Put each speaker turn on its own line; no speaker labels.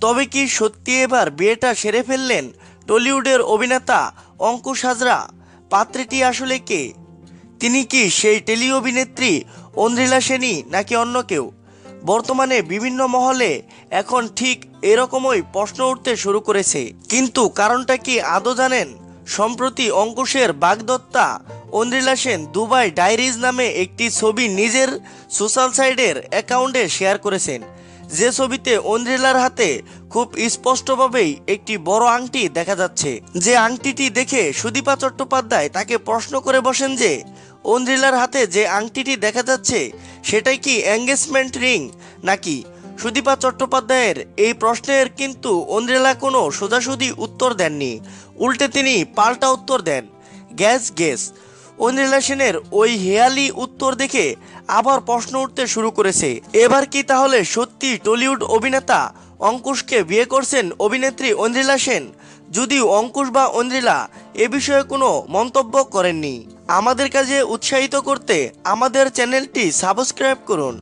তবে কি সত্যি এবার বিয়েটা সেরে ফেললেন টলিউডের অভিনেতা অঙ্কুশ হাজরা? পাত্রীটি আসলে কে? তিনি কি সেই টেলি অভিনেত্রী ঐন্দ্রিলা সেনই নাকি অন্য কেউ? বর্তমানে বিভিন্ন মহলে এখন ঠিক এরকমই প্রশ্ন উঠতে শুরু করেছে, কিন্তু কারণটা কি আদৌ জানেন? সম্প্রতি অঙ্কুশের বাগদত্তা ঐন্দ্রিলা সেন দুবাই ডায়েরিজ নামে একটি ছবি নিজের সোশ্যাল সাইটের অ্যাকাউন্টে শেয়ার করেছেন, যে ছবিতে ঐন্দ্রিলার হাতে খুব স্পষ্টভাবেই একটি বড় আংটি দেখা যাচ্ছে। যে আংটিটি দেখে সুদীপা চট্টোপাধ্যায় তাকে প্রশ্ন করে বসেন যে ঐন্দ্রিলার হাতে যে আংটিটি দেখা যাচ্ছে সেটাই কি এঙ্গেজমেন্ট রিং নাকি। সুদীপা চট্টোপাধ্যায়ের এই প্রশ্নের কিন্তু ঐন্দ্রিলা কোনো সোজাসুজি উত্তর দেননি, উল্টে তিনি পাল্টা উত্তর দেন, গ্যাস। ঐন্দ্রিলা সেনের ওই হেয়ালি উত্তর দেখে আবার প্রশ্ন উঠতে শুরু করেছে, এবার কি তাহলে সত্যি টলিউড অভিনেতা অঙ্কুশকে বিয়ে করছেন অভিনেত্রী ঐন্দ্রিলা সেন? যদিও অঙ্কুশ বা ঐন্দ্রিলা এ বিষয়ে কোনো মন্তব্য করেননি। আমাদের কাজে উৎসাহিত করতে আমাদের চ্যানেলটি সাবস্ক্রাইব করুন।